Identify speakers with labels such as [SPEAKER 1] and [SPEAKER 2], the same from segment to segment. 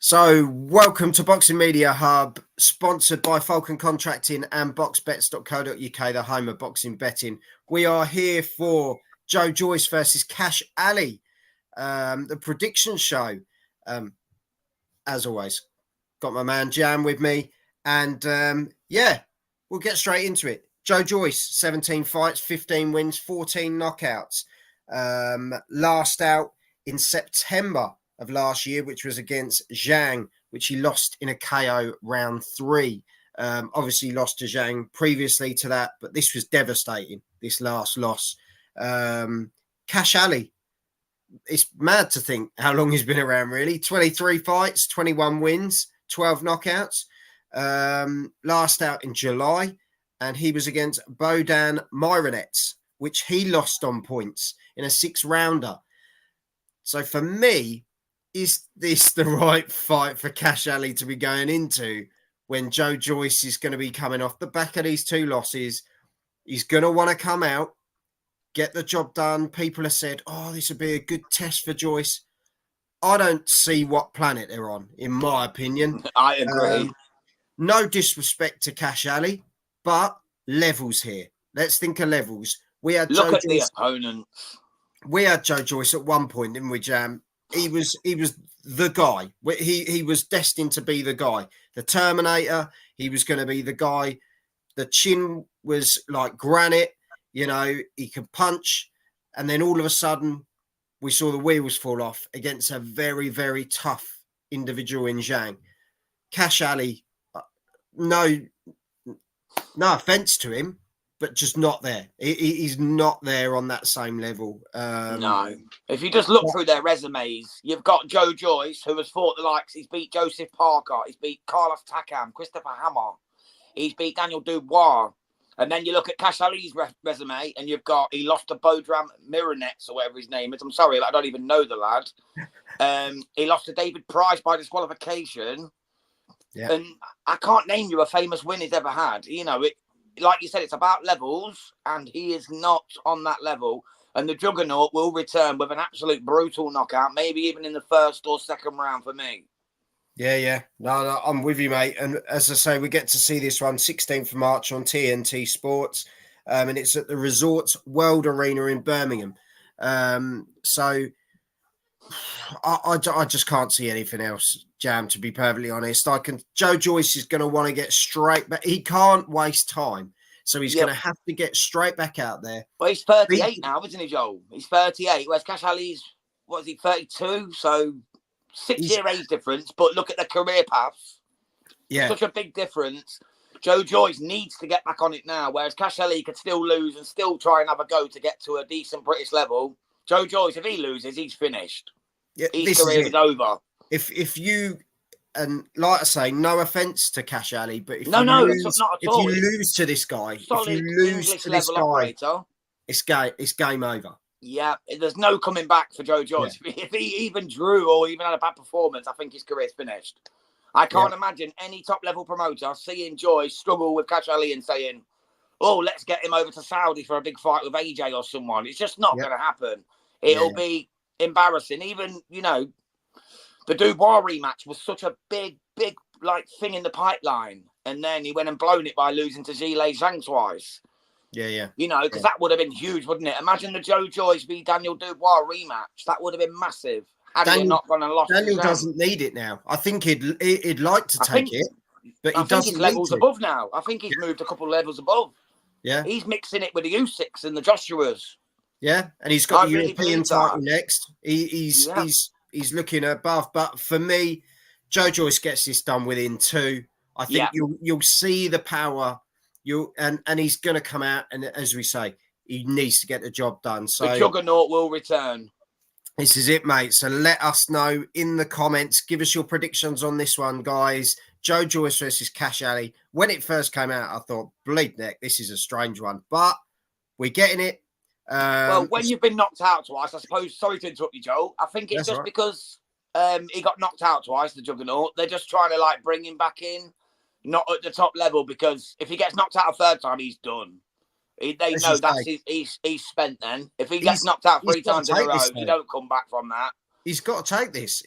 [SPEAKER 1] So, welcome to Boxing Media Hub, sponsored by Falcon Contracting and boxbets.co.uk, the home of boxing betting. We are here for Joyce versus Kash Ali, the prediction show. As always, got my man Jam with me, and we'll get straight into it. Joyce, 17 fights, 15 wins, 14 knockouts. Last out in September of last year, which was against Zhang, which he lost in a KO round 3. Obviously lost to Zhang previously to that, but this was devastating, this last loss. Kash Ali, it's mad to think how long he's been around, really. 23 fights, 21 wins, 12 knockouts. Last out in July, and he was against Bohdan Myronets, which he lost on points in a 6-rounder. So for me, is this the right fight for Kash Ali to be going into when Joyce is going to be coming off the back of these 2 losses? He's going to want to come out, get the job done. People have said, this would be a good test for Joyce. I don't see what planet they're on, in my opinion.
[SPEAKER 2] I agree.
[SPEAKER 1] No disrespect to Kash Ali, but levels here. Let's think of levels. We had
[SPEAKER 2] Look at the opponents.
[SPEAKER 1] We had Joyce at one point, didn't we, Jam? He was the guy. He was destined to be the guy. The Terminator. He was going to be the guy. The chin was like granite. You know, he could punch. And then all of a sudden, we saw the wheels fall off against a very, very tough individual in Zhang. Kash Ali, no offense to him, but just not there. He's not there on that same level.
[SPEAKER 2] No. If you just look through their resumes, you've got Joyce, who has fought the likes. He's beat Joseph Parker. He's beat Carlos Takam, Christopher Hammer. He's beat Daniel Dubois. And then you look at Kash Ali's resume, and he lost to Bohdan Myronets, or whatever his name is. I'm sorry, I don't even know the lad. He lost to David Price by disqualification. Yeah. And I can't name you a famous win he's ever had. You know, like you said, it's about levels, and he is not on that level. And the Juggernaut will return with an absolute brutal knockout, maybe even in the first or second round for me.
[SPEAKER 1] Yeah. No, I'm with you, mate. And as I say, we get to see this one 16th of March on TNT Sports. And it's at the Resorts World Arena in Birmingham. So I just can't see anything else, Jam, to be perfectly honest. Joyce is going to want to get straight back. He can't waste time. So he's going to have to get straight back out there.
[SPEAKER 2] Well, he's 38 now, isn't he, Joel? He's 38. Whereas Kash Ali's, 32? So 6-year age difference. But look at the career paths. Yeah. Such a big difference. Joyce needs to get back on it now. Whereas Kash Ali could still lose and still try and have a go to get to a decent British level. Joyce, if he loses, he's finished. Yeah, his career is over.
[SPEAKER 1] If you, and like I say, no offense to Kash Ali, but if
[SPEAKER 2] not
[SPEAKER 1] you lose to this guy, it's game over.
[SPEAKER 2] Yeah, there's no coming back for Joyce. Yeah. If he even drew or even had a bad performance, I think his career's finished. I can't imagine any top-level promoter seeing Joyce struggle with Kash Ali and saying, let's get him over to Saudi for a big fight with AJ or someone. It's just not going to happen. It'll be embarrassing. Even, the Dubois rematch was such a big thing in the pipeline. And then he went and blown it by losing to Zhilei Zhang twice.
[SPEAKER 1] Yeah.
[SPEAKER 2] Because that would have been huge, wouldn't it? Imagine the Joyce v Daniel Dubois rematch. That would have been massive. Had not gone and lost.
[SPEAKER 1] Daniel doesn't need it now. I think he'd like to take it, but he doesn't.
[SPEAKER 2] He's levels above now. I think he's moved a couple of levels above.
[SPEAKER 1] Yeah,
[SPEAKER 2] he's mixing it with the Usyks and the Joshuas.
[SPEAKER 1] Yeah, and he's got the European title next. He's looking above. But for me, Joyce gets this done within 2. I think you'll see the power. And he's going to come out, and as we say, he needs to get the job done. So
[SPEAKER 2] the Juggernaut will return.
[SPEAKER 1] This is it, mate. So let us know in the comments. Give us your predictions on this one, guys. Joyce versus Kash Ali. When it first came out, I thought, bleed neck, this is a strange one. But we're getting it.
[SPEAKER 2] Well, when you've been knocked out twice, I suppose, sorry to interrupt you, Joel. I think it's just because he got knocked out twice, the Juggernaut. They're just trying to bring him back in, not at the top level, because if he gets knocked out a third time, he's done. They know that's he's spent then. If he gets knocked out 3 times in a row, you don't come back from that.
[SPEAKER 1] He's got to take this.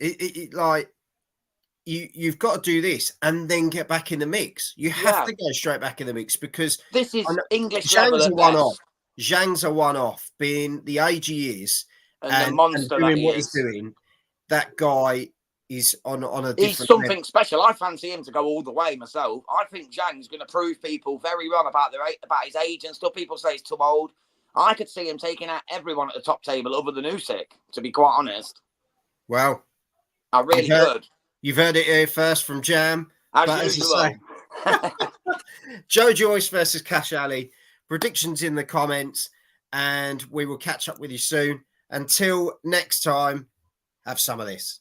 [SPEAKER 1] you've got to do this and then get back in the mix. You have to go straight back in the mix because
[SPEAKER 2] this is English
[SPEAKER 1] Zhang's
[SPEAKER 2] level
[SPEAKER 1] a
[SPEAKER 2] at
[SPEAKER 1] one-off.
[SPEAKER 2] best.
[SPEAKER 1] Zhang's a one-off, being the age he is
[SPEAKER 2] And the monster
[SPEAKER 1] doing
[SPEAKER 2] that he
[SPEAKER 1] what
[SPEAKER 2] is.
[SPEAKER 1] he's doing. That guy is on a different
[SPEAKER 2] He's something
[SPEAKER 1] level.
[SPEAKER 2] special. I fancy him to go all the way myself. I think Zhang's going to prove people very wrong about his age and stuff. People say he's too old. I could see him taking out everyone at the top table other than Usyk, to be quite honest.
[SPEAKER 1] Well,
[SPEAKER 2] I really could.
[SPEAKER 1] You've heard it here first from Jam.
[SPEAKER 2] As usual.
[SPEAKER 1] Joe Joyce versus Kash Ali. Predictions in the comments, and we will catch up with you soon. Until next time, have some of this.